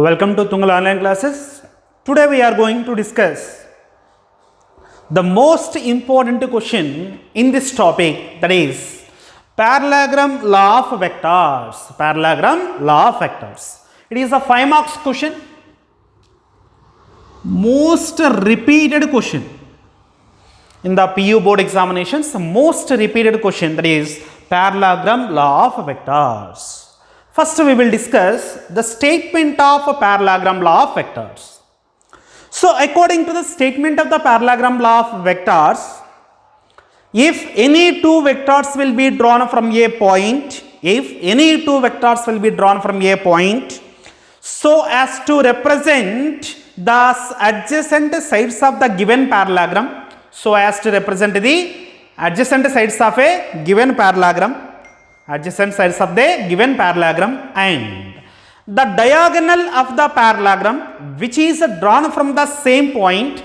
Welcome to Tungal Online Classes. Today we are going to discuss the most important question in this topic, that is parallelogram law of vectors. Parallelogram law of vectors. It is a 5 marks question. Most repeated question in the PU board examinations. Most repeated question, that is parallelogram law of vectors. First we will discuss the statement of a parallelogram law of vectors. So according to the statement of the parallelogram law of vectors, if any two vectors will be drawn from a point, so as to represent the adjacent sides of the given parallelogram, adjacent sides of a given parallelogram, and the diagonal of the parallelogram which is drawn from the same point,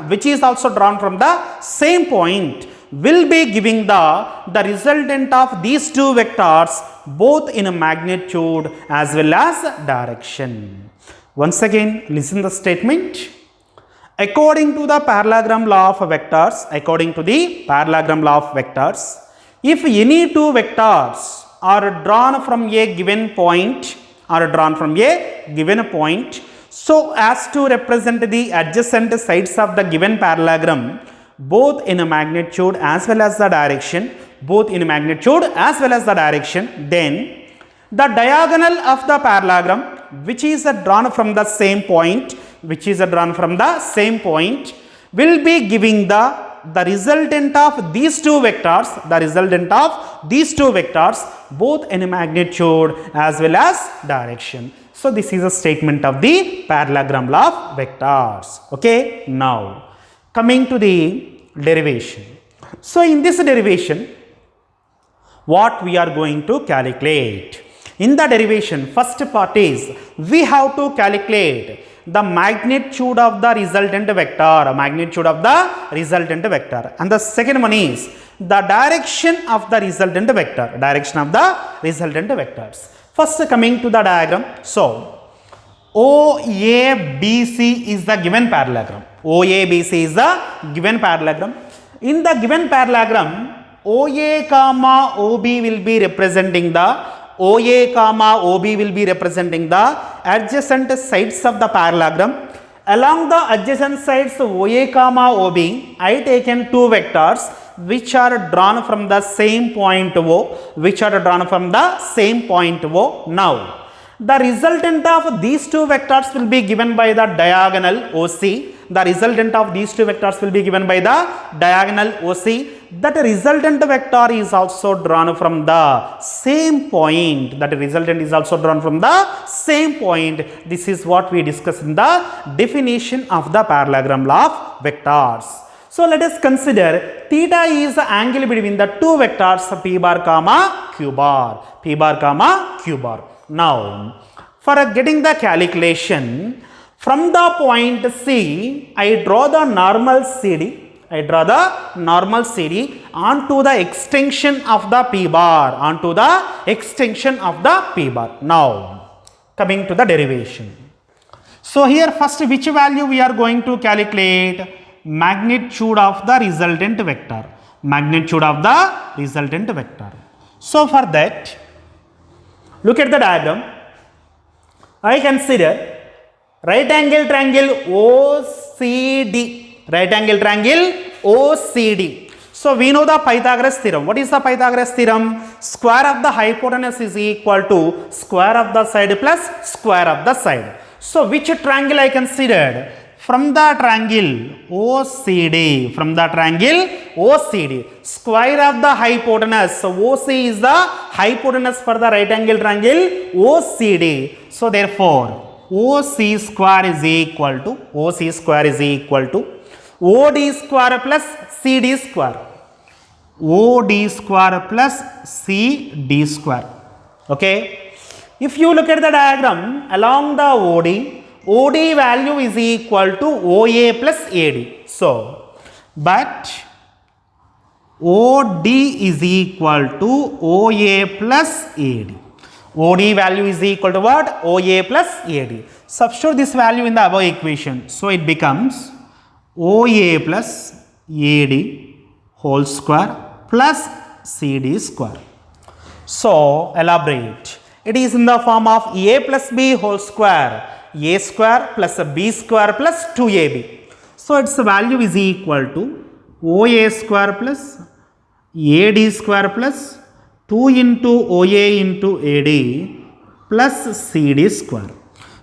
which is also drawn from the same point, will be giving the resultant of these two vectors both in magnitude as well as direction. Once again, listen the statement. According to the parallelogram law of vectors, if any two vectors are drawn from a given point, so as to represent the adjacent sides of the given parallelogram both in magnitude as well as the direction, then the diagonal of the parallelogram which is drawn from the same point, will be giving the resultant of these two vectors, both in magnitude as well as direction. So this is a statement of the parallelogram law of vectors. Okay, now coming to the derivation. So in this derivation, what we are going to calculate? In the derivation, first part is we have to calculate the magnitude of the resultant vector, and the second one is the direction of the resultant vectors. First, coming to the diagram. So OABC is the given parallelogram. In the given parallelogram, OA comma OB will be representing the adjacent sides of the parallelogram. Along the adjacent sides OA comma OB, I taken two vectors which are drawn from the same point O. Now, the resultant of these two vectors will be given by the diagonal OC. That resultant vector is also drawn from the same point. This is what we discussed in the definition of the parallelogram law of vectors. So let us consider theta is the angle between the two vectors P bar comma Q bar. Now, for getting the calculation, from the point C, I draw the normal CD onto the extension of the P bar. Now, coming to the derivation. So here first, which value we are going to calculate? Magnitude of the resultant vector. So for that, look at the diagram. I consider right angle triangle OCD. So we know the Pythagoras theorem. What is the Pythagoras theorem? Square of the hypotenuse is equal to square of the side plus square of the side. So which triangle I considered? From the triangle OCD, square of the hypotenuse. So OC is the hypotenuse for the right angle triangle OCD. So therefore, OC square is equal to OD square plus CD square. Okay. If you look at the diagram, along the OD value is equal to OA plus AD. So, but OD is equal to OA plus AD. OD value is equal to what? OA plus AD. Substitute this value in the above equation. So it becomes OA plus AD whole square plus CD square. So elaborate. It is in the form of A plus B whole square. A square plus B square plus 2AB. So its value is equal to OA square plus AD square plus 2 into OA into AD plus CD square.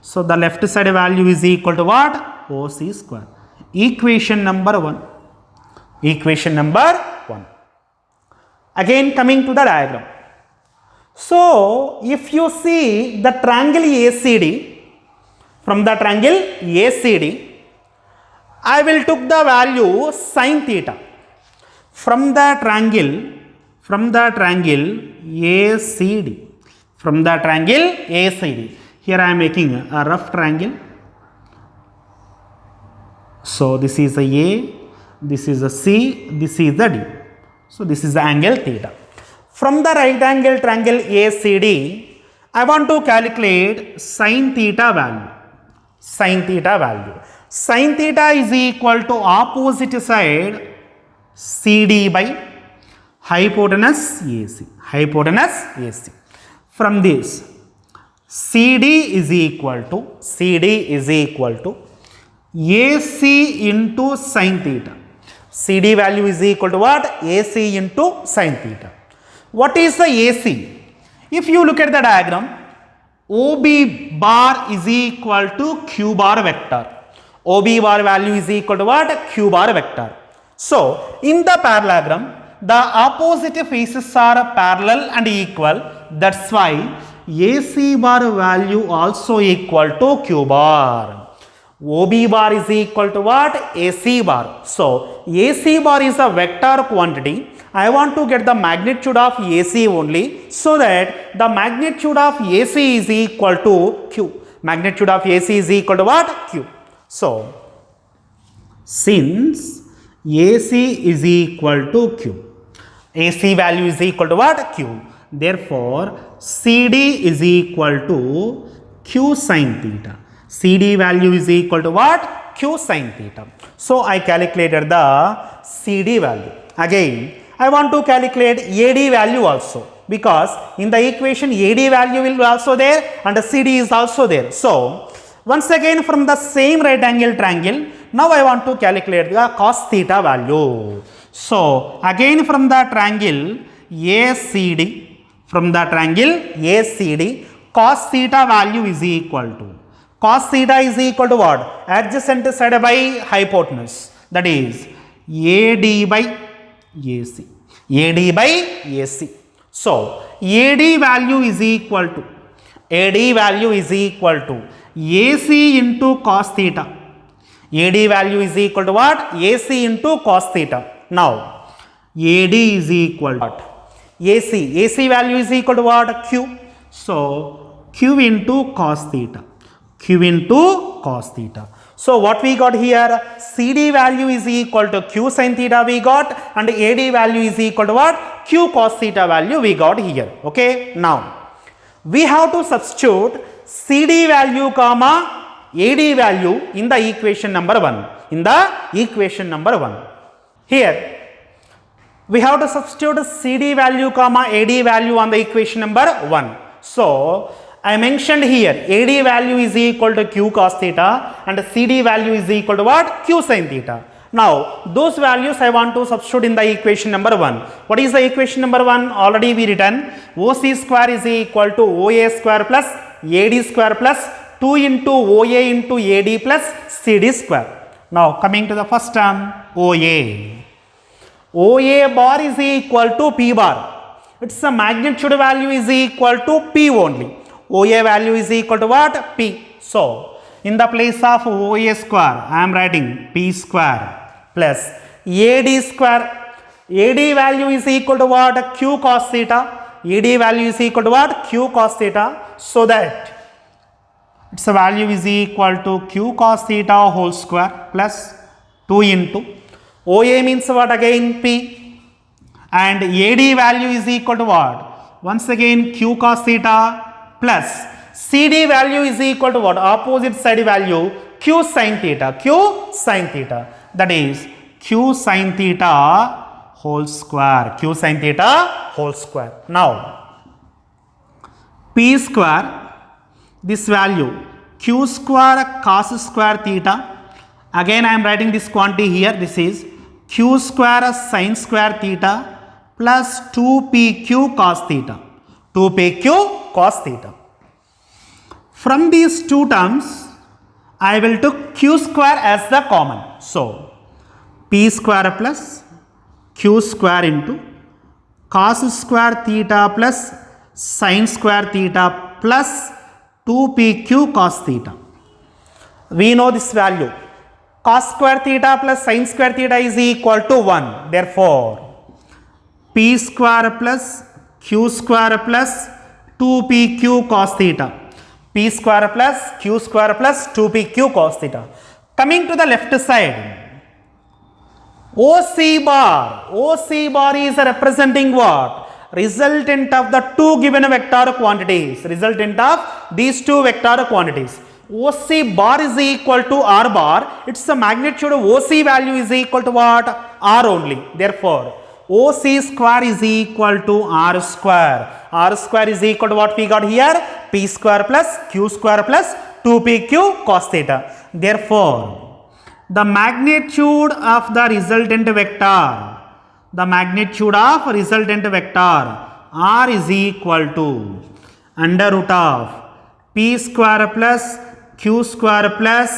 So the left side value is equal to what? OC square. Equation number 1. Equation number 1. Again coming to the diagram. So if you see the triangle ACD, from the triangle ACD, I will took the value sin theta. From the triangle ACD, from the triangle ACD. Here I am making a rough triangle. So this is a A, this is a C, this is the D. So this is the angle theta. From the right angle triangle ACD, I want to calculate sin theta value. Sin theta value. Sin theta is equal to opposite side CD by hypotenuse AC. Hypotenuse AC. From this, CD is equal to AC into sin theta. CD value is equal to what? AC into sin theta. What is the AC? If you look at the diagram, OB bar is equal to Q bar vector. OB bar value is equal to what? Q bar vector. So, in the parallelogram, the opposite faces are parallel and equal. That's why AC bar value also equal to Q bar. OB bar is equal to what? AC bar. So, AC bar is a vector quantity. I want to get the magnitude of AC only, so that the magnitude of AC is equal to Q. Magnitude of AC is equal to what? Q. So, since AC is equal to Q, AC value is equal to what? Q. Therefore, CD is equal to Q sin theta. CD value is equal to what? Q sin theta. So, I calculated the CD value. Again, I want to calculate AD value also, because in the equation AD value will be also there and the CD is also there. So, once again from the same right angle triangle, now I want to calculate the cos theta value. So, again from the triangle ACD, cos theta value is equal to, cos theta is equal to what? Adjacent side by hypotenuse, that is AD by AC. AD by AC. So, AD value is equal to AC into cos theta. AD value is equal to what? AC into cos theta. Now, AD is equal to what? AC. AC value is equal to what? Q. So, Q into cos theta. Q into cos theta. So, what we got here? CD value is equal to Q sin theta we got, and AD value is equal to what? Q cos theta value we got here. Okay. Now, we have to substitute CD value comma AD value in the equation number 1. Here, we have to substitute CD value comma AD value on the equation number 1. So, I mentioned here AD value is equal to Q cos theta and CD value is equal to what? Q sin theta. Now, those values I want to substitute in the equation number 1. What is the equation number 1? Already we written OC square is equal to OA square plus AD square plus 2 into OA into AD plus CD square. Now, coming to the first term, OA. OA bar is equal to P bar. Its magnitude value is equal to P only. OA value is equal to what? P. So, in the place of OA square, I am writing P square plus AD square. AD value is equal to what? Q cos theta. AD value is equal to what? Q cos theta. So that its value is equal to Q cos theta whole square plus 2 into OA means what? Again P. And AD value is equal to what? Once again Q cos theta plus CD value is equal to what? Opposite side value Q sin theta. Q sin theta. That is Q sin theta whole square. Q sin theta whole square. Now, P square, this value Q square cos square theta. Again I am writing this quantity here. This is Q square sin square theta plus 2PQ cos theta. 2PQ cos theta. From these two terms, I will take Q square as the common. So, P square plus Q square into cos square theta plus sin square theta plus 2PQ cos theta. We know this value. Cos square theta plus sin square theta is equal to 1. Therefore, P square plus Q square plus 2PQ cos theta. P square plus Q square plus 2PQ cos theta. Coming to the left side, OC bar is representing what? Resultant of the two given vector quantities. Resultant of these two vector quantities. OC bar is equal to R bar. Its magnitude of OC value is equal to what? R only. Therefore, OC square is equal to R square. R square is equal to what we got here? P square plus Q square plus 2PQ cos theta. Therefore, the magnitude of the resultant vector, R is equal to under root of P square plus Q square plus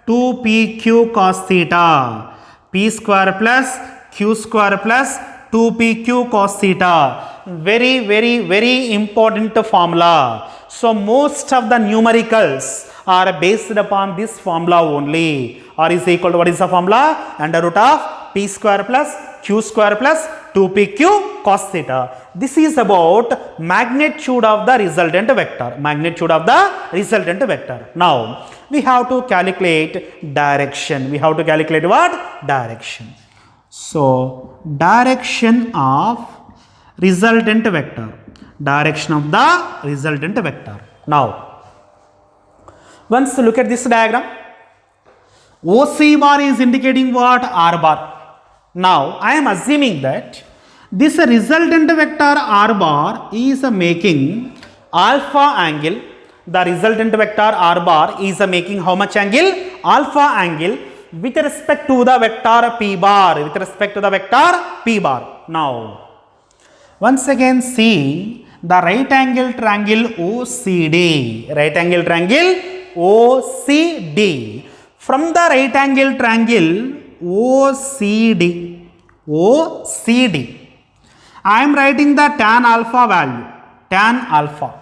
2PQ cos theta. P square plus Q square plus 2PQ cos theta. Very important formula. So most of the numericals are based upon this formula only. R is equal to what is the formula? Under root of P square plus Q square plus 2PQ cos theta. This is about magnitude of the resultant vector. Magnitude of the resultant vector. Now, we have to calculate direction. We have to calculate what? Direction. So, direction of resultant vector. Direction of the resultant vector. Now, once look at this diagram. OC bar is indicating what? R bar. Now, I am assuming that this resultant vector R bar is making alpha angle. The resultant vector R bar is making how much angle? Alpha angle with respect to the vector P bar. With respect to the vector P bar. Now, once again see the right angle triangle OCD. Right angle triangle OCD. From the right angle triangle OCD, I am writing the tan alpha value. Tan alpha.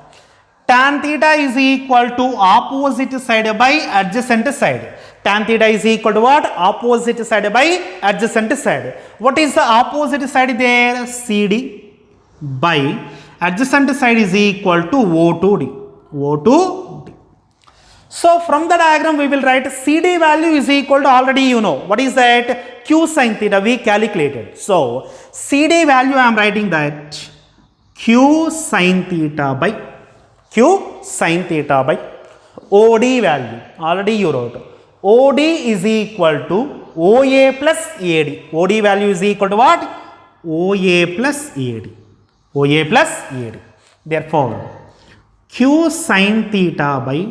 Tan theta is equal to opposite side by adjacent side. Tan theta is equal to what? Opposite side by adjacent side. What is the opposite side there? CD by adjacent side is equal to O2D. So, from the diagram we will write CD value is equal to, already you know. What is that? Q sin theta we calculated. So, CD value I am writing that Q sin theta by OD value. Already you wrote. OD is equal to OA plus AD. OD value is equal to what? OA plus AD. Therefore, Q sin theta by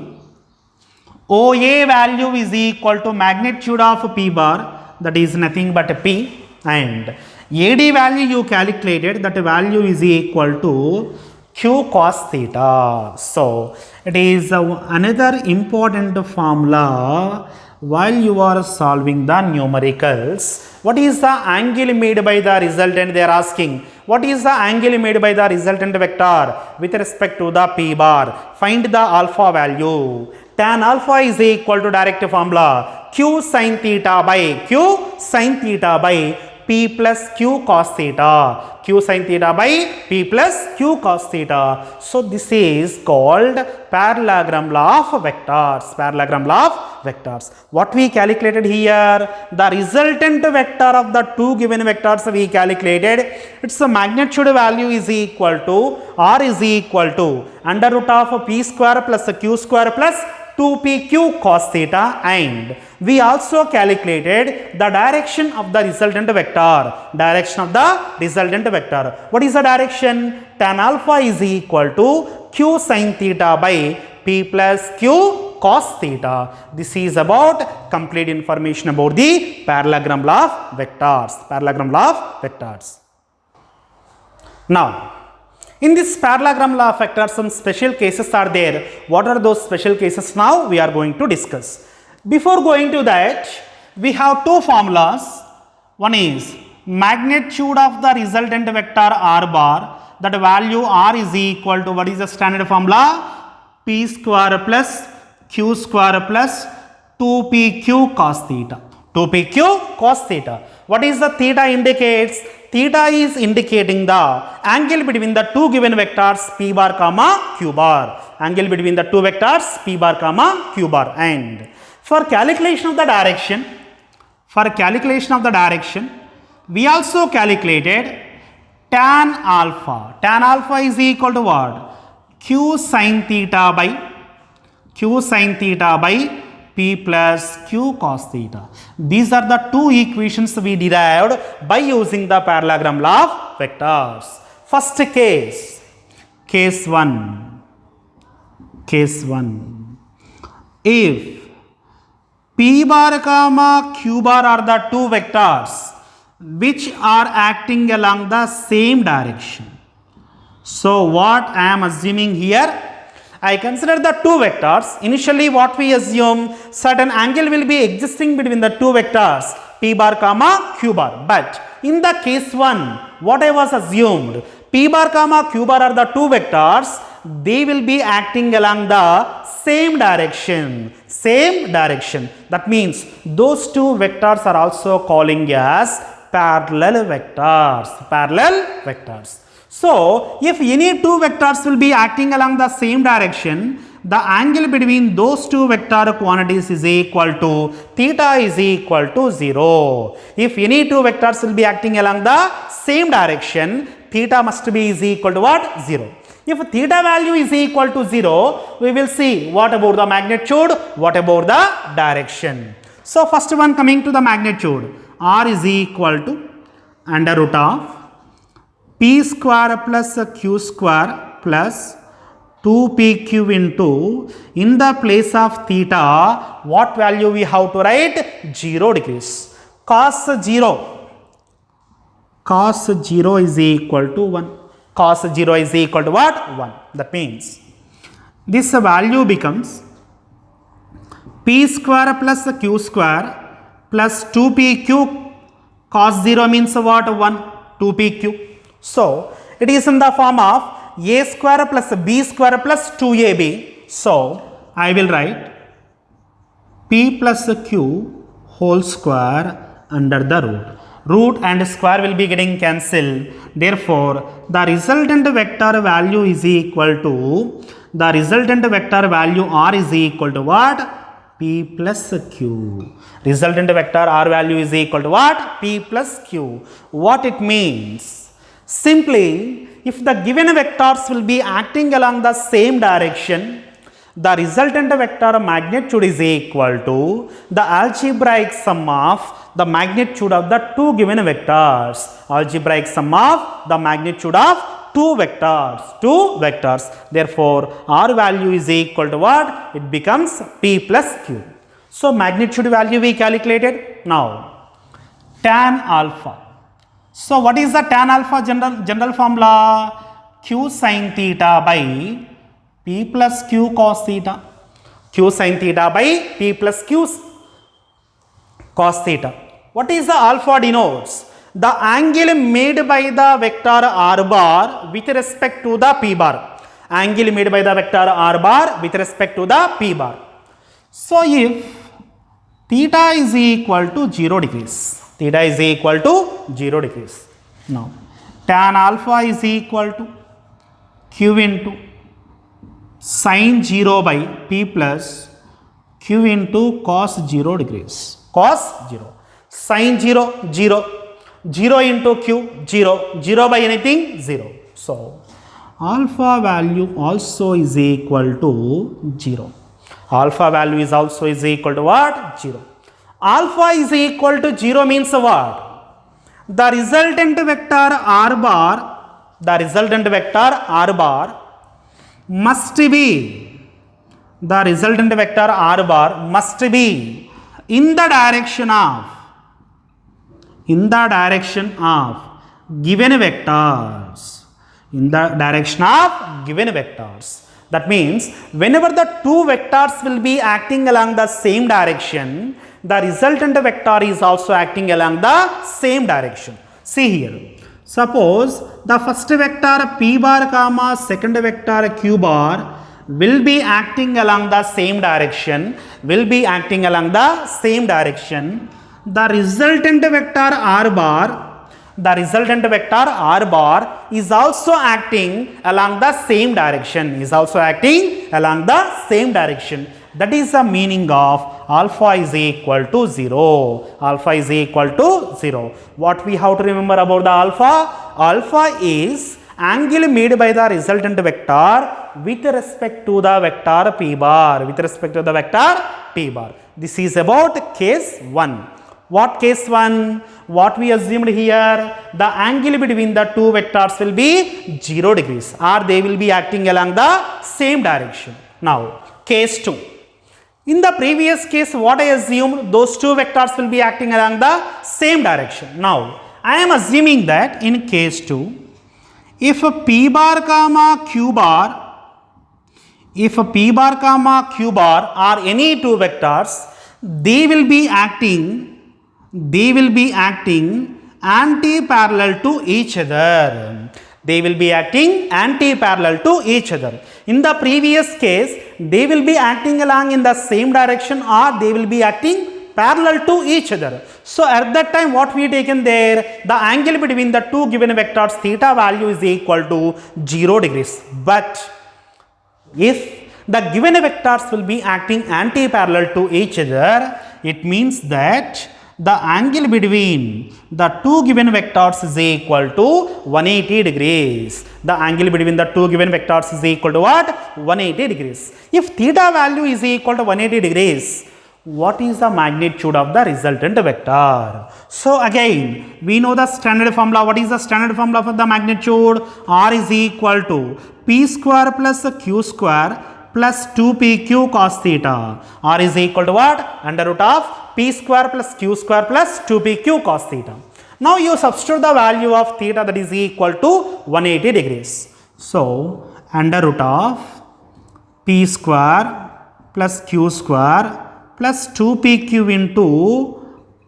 OA value is equal to magnitude of P bar, that is nothing but P, and AD value you calculated, that value is equal to Q cos theta. So, it is another important formula while you are solving the numericals. What is the angle made by the resultant? They are asking. What is the angle made by the resultant vector with respect to the P bar? Find the alpha value. Tan alpha is equal to direct formula Q sin theta by P P plus Q cos theta. Q sin theta by P plus Q cos theta. So this is called parallelogram law of vectors. Parallelogram law of vectors. What we calculated here? The resultant vector of the two given vectors we calculated. Its magnitude value is equal to, R is equal to under root of P square plus Q square plus 2pq cos theta, and we also calculated the direction of the resultant vector. Direction of the resultant vector. What is the direction? Tan alpha is equal to q sin theta by p plus q cos theta. This is about complete information about the parallelogram law of vectors. Parallelogram law of vectors. Now, in this parallelogram law of vectors, some special cases are there. What are those special cases? Now we are going to discuss. Before going to that, we have two formulas. One is magnitude of the resultant vector r bar. That value r is equal to, what is the standard formula? P square plus q square plus 2pq cos theta. 2pq cos theta. What is the theta indicates? Theta is indicating the angle between the two given vectors p bar comma q bar. Angle between the two vectors p bar comma q bar. And for calculation of the direction, we also calculated tan alpha. Tan alpha is equal to what? Q sin theta by P plus Q cos theta. These are the two equations we derived by using the parallelogram law of vectors. First case 1. If P bar comma Q bar are the two vectors which are acting along the same direction. So what I am assuming here? I consider the two vectors. Initially what we assume, certain angle will be existing between the two vectors p bar comma q bar. But in the case 1, what I was assumed, p bar comma q bar are the two vectors, they will be acting along the same direction. That means those two vectors are also calling as parallel vectors. So, if any two vectors will be acting along the same direction, the angle between those two vector quantities is equal to, theta is equal to 0. If any two vectors will be acting along the same direction, theta must be is equal to what? 0. If theta value is equal to 0, we will see what about the magnitude, what about the direction. So, first one, coming to the magnitude, r is equal to under root of p square plus q square plus 2pq into, in the place of theta, what value we have to write? 0 degrees. Cos 0 is equal to 1. Cos 0 is equal to what? 1. That means this value becomes p square plus q square plus 2pq. Cos 0 means what? 1. 2pq. So, it is in the form of a square plus b square plus 2ab. So, I will write p plus q whole square under the root. Root and square will be getting cancelled. Therefore, the resultant vector value is equal to, the resultant vector value r is equal to what? P plus q. Resultant vector r value is equal to what? P plus q. What it means? Simply, if the given vectors will be acting along the same direction, the resultant vector magnitude is equal to the algebraic sum of the magnitude of the two given vectors. Algebraic sum of the magnitude of two vectors. Therefore, r value is equal to what? It becomes p plus q. So, magnitude value we calculated. Now, tan alpha. So, what is the tan alpha general formula? Q sin theta by P plus Q cos theta. Q sin theta by P plus Q cos theta. What is the alpha denotes? The angle made by the vector r bar with respect to the p bar. Angle made by the vector r bar with respect to the p bar. So, if theta is equal to 0 degrees. Theta is equal to 0 degrees. Now, tan alpha is equal to q into sin 0 by p plus q into cos 0 degrees. Cos 0. Sin 0, 0. 0 into q, 0. 0 by anything, 0. So, alpha value also is equal to 0. Alpha value is also is equal to what? 0. Alpha is equal to 0 means what? The resultant vector r bar, must be, the resultant vector r bar must be in the direction of given vectors. In the direction of given vectors. That means whenever the two vectors will be acting along the same direction, the resultant vector is also acting along the same direction. See here. Suppose the first vector p bar comma second vector q bar will be acting along the same direction, the resultant vector r bar is also acting along the same direction, That is the meaning of alpha is equal to 0. What we have to remember about the alpha? Alpha is angle made by the resultant vector with respect to the vector p bar. This is about case 1. What case 1? What we assumed here, the angle between the two vectors will be 0 degrees or they will be acting along the same direction. Now, case 2. In the previous case, what I assumed, those two vectors will be acting along the same direction. Now, I am assuming that in case 2, if p bar comma q bar are any two vectors, they will be acting anti-parallel to each other. In the previous case, they will be acting along in the same direction or they will be acting parallel to each other. So, at that time what we taken there, the angle between the two given vectors theta value is equal to 0 degrees. But if the given vectors will be acting anti-parallel to each other, it means that the angle between the two given vectors is equal to 180 degrees. The angle between the two given vectors is equal to what? 180 degrees. If theta value is equal to 180 degrees, what is the magnitude of the resultant vector? So again, we know the standard formula. What is the standard formula for the magnitude? R is equal to p square plus q square plus 2pq cos theta. R is equal to what? Under root of p square plus q square plus 2pq cos theta. Now you substitute the value of theta, that is equal to 180 degrees. So under root of p square plus q square plus 2pq into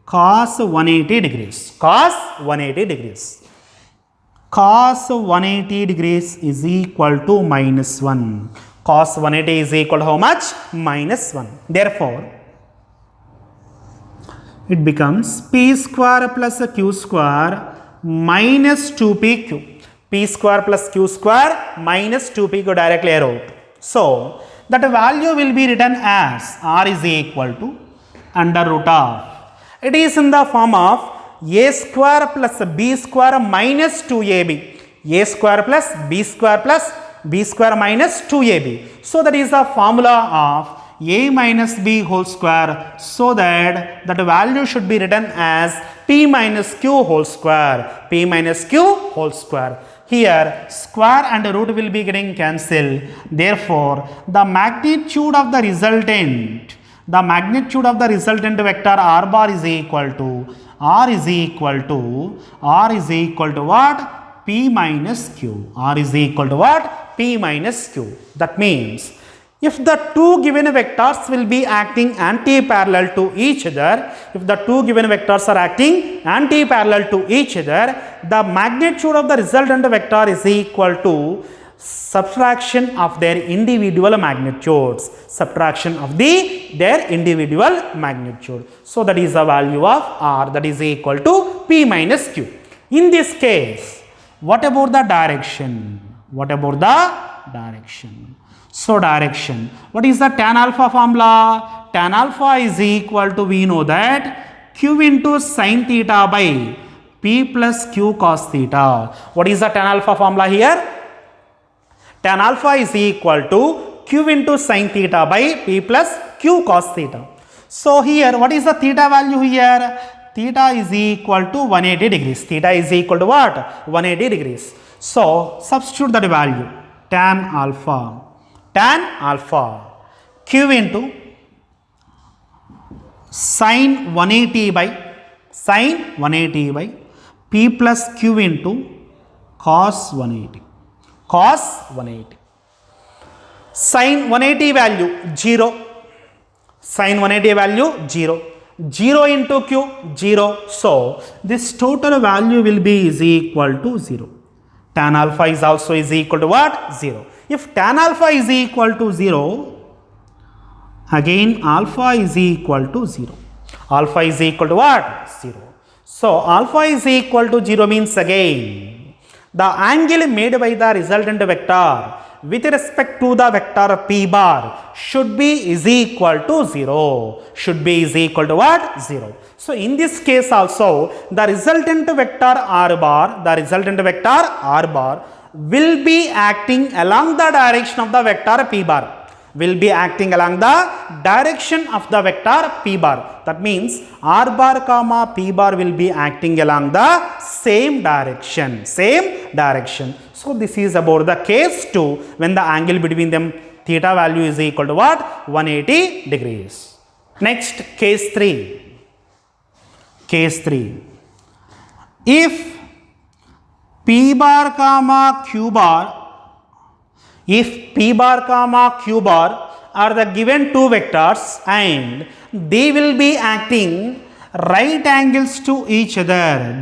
cos 180 degrees. Cos 180 degrees is equal to minus 1. Cos 180 is equal to how much? Minus 1. Therefore, it becomes p square plus q square minus 2pq. P square plus q square minus 2pq directly I wrote. So, that value will be written as R is equal to under root of. It is in the form of a square plus b square minus 2ab. A square plus b square minus 2ab. So, that is the formula of a minus b whole square, so that value should be written as p minus q whole square. Here square and root will be getting cancelled. Therefore, the magnitude of the resultant vector r bar is equal to what? P minus q. That means if the two given vectors will be acting anti-parallel to each other, the magnitude of the resultant vector is equal to subtraction of their individual magnitudes. Subtraction of their individual magnitude. So that is the value of R, that is equal to P minus Q. In this case, what about the direction? What about the direction? So direction, what is the tan alpha formula? Tan alpha is equal to, we know that, Q into sin theta by P plus Q cos theta. What is the tan alpha formula here? Tan alpha is equal to Q into sin theta by P plus Q cos theta. So here, what is the theta value here? Theta is equal to 180 degrees. Theta is equal to what? 180 degrees. So substitute that value. Tan alpha Q into sin 180 by P plus Q into cos 180. Sin 180 value 0. Sin 180 value 0. 0 into Q 0. So this total value will be is equal to 0. Tan alpha is also is equal to what? 0. If tan alpha is equal to 0, again alpha is equal to 0. Alpha is equal to what? 0. So alpha is equal to 0 means again the angle made by the resultant vector with respect to the vector P bar should be is equal to 0. Should be is equal to what? 0. So in this case also, the resultant vector R bar will be acting along the direction of the vector P bar. Will be acting along the direction of the vector P bar. That means R bar comma P bar will be acting along the same direction. So this is about the case 2 when the angle between them theta value is equal to what? 180 degrees. Next, case 3. If P bar comma Q bar are the given two vectors and they will be acting right angles to each other.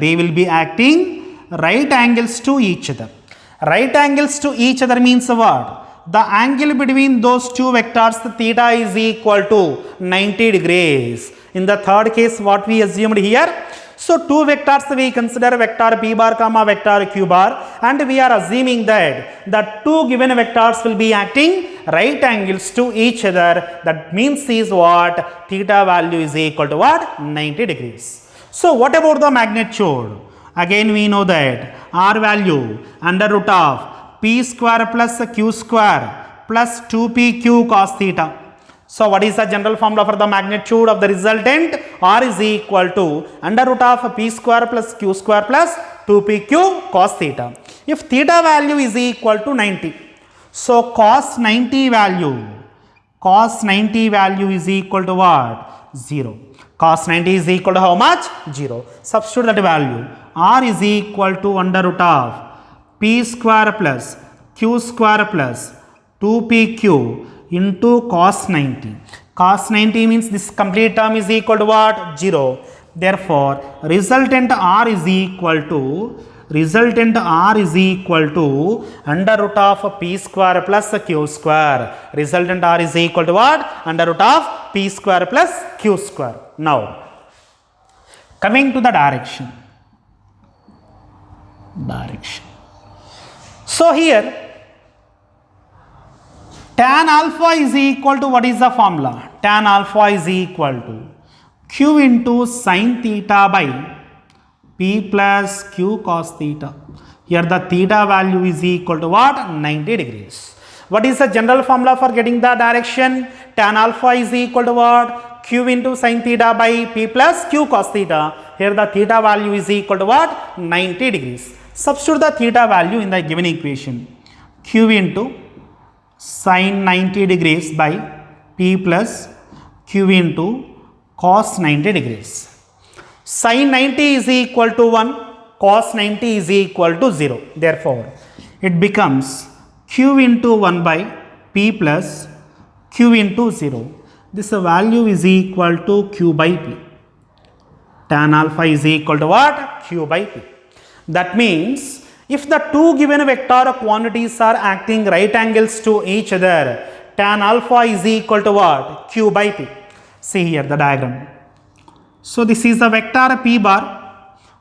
Right angles to each other means what? The angle between those two vectors, the theta is equal to 90 degrees. In the third case, what we assumed here? So two vectors we consider vector P bar comma vector Q bar, and we are assuming that the two given vectors will be acting right angles to each other. That means is what? Theta value is equal to what? 90 degrees. So what about the magnitude? Again we know that R value under root of P square plus Q square plus 2PQ cos theta. So what is the general formula for the magnitude of the resultant? R is equal to under root of P square plus Q square plus 2PQ cos theta. If theta value is equal to 90, so cos 90 value is equal to what? 0. Cos 90 is equal to how much? 0. Substitute that value. R is equal to under root of P square plus Q square plus 2PQ into cos 90. Cos 90 means this complete term is equal to what? 0. Therefore, resultant R is equal to under root of P square plus Q square. Resultant R is equal to what? Under root of P square plus Q square. Now, coming to the direction. So here, tan alpha is equal to, what is the formula? Tan alpha is equal to Q into sin theta by P plus Q cos theta. Here the theta value is equal to what? 90 degrees. What is the general formula for getting the direction? Tan alpha is equal to what? Q into sin theta by P plus Q cos theta. Here the theta value is equal to what? 90 degrees. Substitute the theta value in the given equation. Q into sin 90 degrees by P plus Q into cos 90 degrees. Sin 90 is equal to 1, cos 90 is equal to 0. Therefore, it becomes Q into 1 by P plus Q into 0. This value is equal to Q by P. Tan alpha is equal to what? Q by P. That means If the two given vector quantities are acting right angles to each other, tan alpha is equal to what? Q by P. See here the diagram. So this is the vector P bar.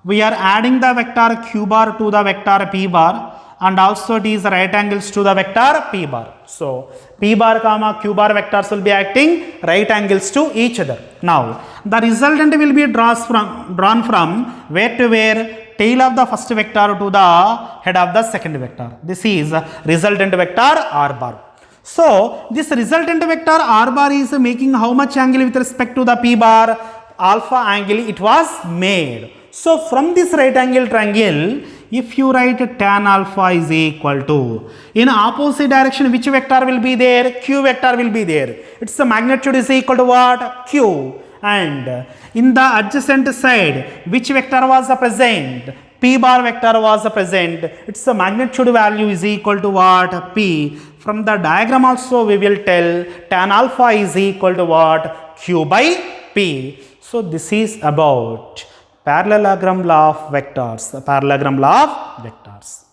We are adding the vector Q bar to the vector P bar, and also it is right angles to the vector P bar. So P bar comma Q bar vectors will be acting right angles to each other. Now the resultant will be drawn from where to where? Tail of the first vector to the head of the second vector. This is resultant vector R bar. So this resultant vector R bar is making how much angle with respect to the P bar? Alpha angle it was made. So from this right angle triangle, if you write tan alpha is equal to, in opposite direction which vector will be there? Q vector will be there. Its magnitude is equal to what? Q. And in the adjacent side, which vector was present? P bar vector was present. Its magnitude value is equal to what? P. From the diagram also we will tell tan alpha is equal to what? Q by P. So this is about parallelogram law of vectors. Parallelogram law of vectors.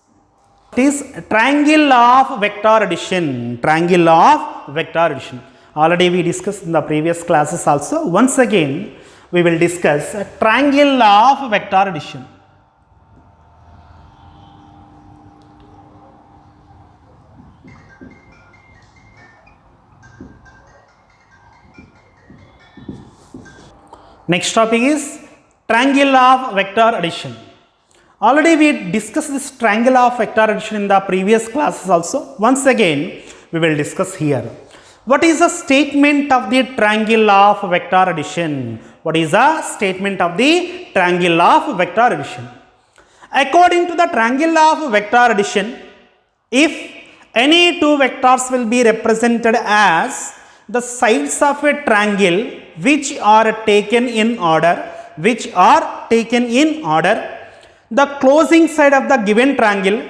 It is triangle law of vector addition. Triangle law of vector addition. Already we discussed in the previous classes also. Once again we will discuss triangle law of vector addition. Next topic is triangle law of vector addition. Already we discussed this triangle law of vector addition in the previous classes also. Once again we will discuss here. What is the statement of the triangle law of vector addition? What is the statement of the triangle law of vector addition? According to the triangle law of vector addition, if any two vectors will be represented as the sides of a triangle which are taken in order, the closing side of the given triangle,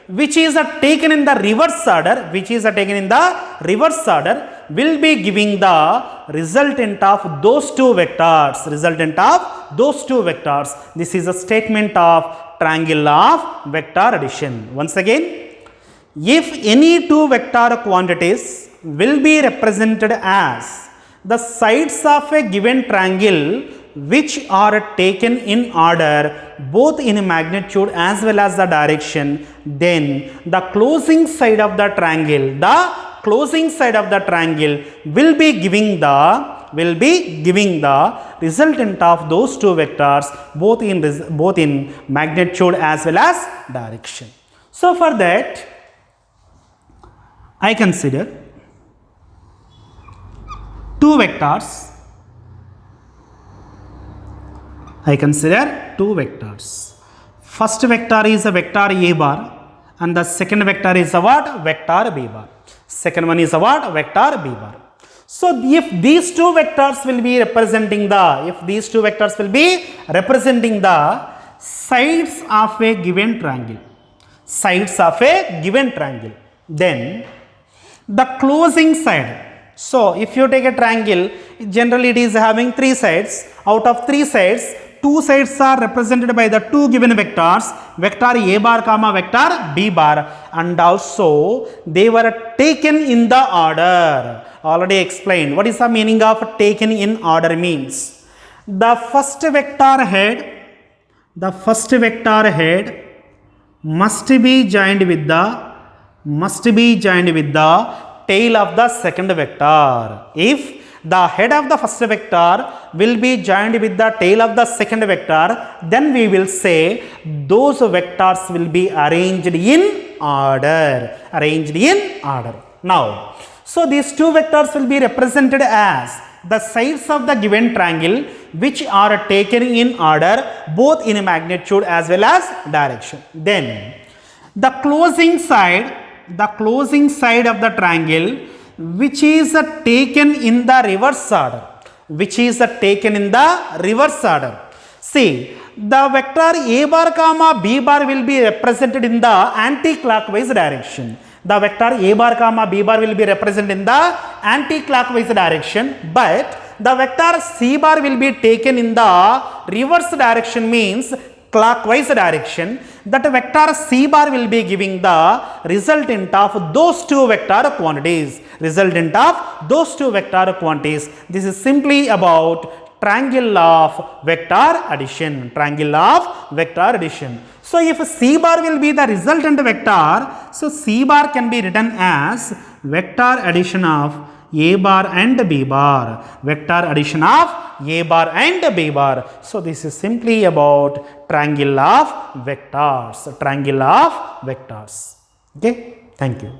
which is taken in the reverse order, will be giving the resultant of those two vectors. This is a statement of triangle law of vector addition. Once again, if any two vector quantities will be represented as the sides of a given triangle which are taken in order both in magnitude as well as the direction, then the closing side of the triangle will be giving the resultant of those two vectors both in magnitude as well as direction. So for that I consider two vectors. First vector is a vector A bar and the second vector is a what? Vector B bar. Second one is a what? Vector B bar. So if these two vectors will be representing the sides of a given triangle, then the closing side. So if you take a triangle, generally it is having three sides. Out of three sides, two sides are represented by the two given vectors, vector A bar comma vector B bar, and also they were taken in the order. Already explained what is the meaning of taken in order means. The first vector head must be joined with the tail of the second vector. If the head of the first vector will be joined with the tail of the second vector, then we will say those vectors will be arranged in order. Now, so these two vectors will be represented as the sides of the given triangle which are taken in order both in magnitude as well as direction. Then the closing side of the triangle which is taken in the reverse order. See, the vector A bar comma B bar will be represented in the anti-clockwise direction. The vector A bar comma B bar will be represented in the anti-clockwise direction, but the vector C bar will be taken in the reverse direction, means clockwise direction, that vector C bar will be giving the resultant of those two vector quantities. Resultant of those two vector quantities. This is simply about triangle of vector addition. Triangle of vector addition. So if C bar will be the resultant vector, so C bar can be written as vector addition of A bar and B bar. Vector addition of A bar and B bar. So this is simply about triangle of vectors. Triangle of vectors. Okay. Thank you.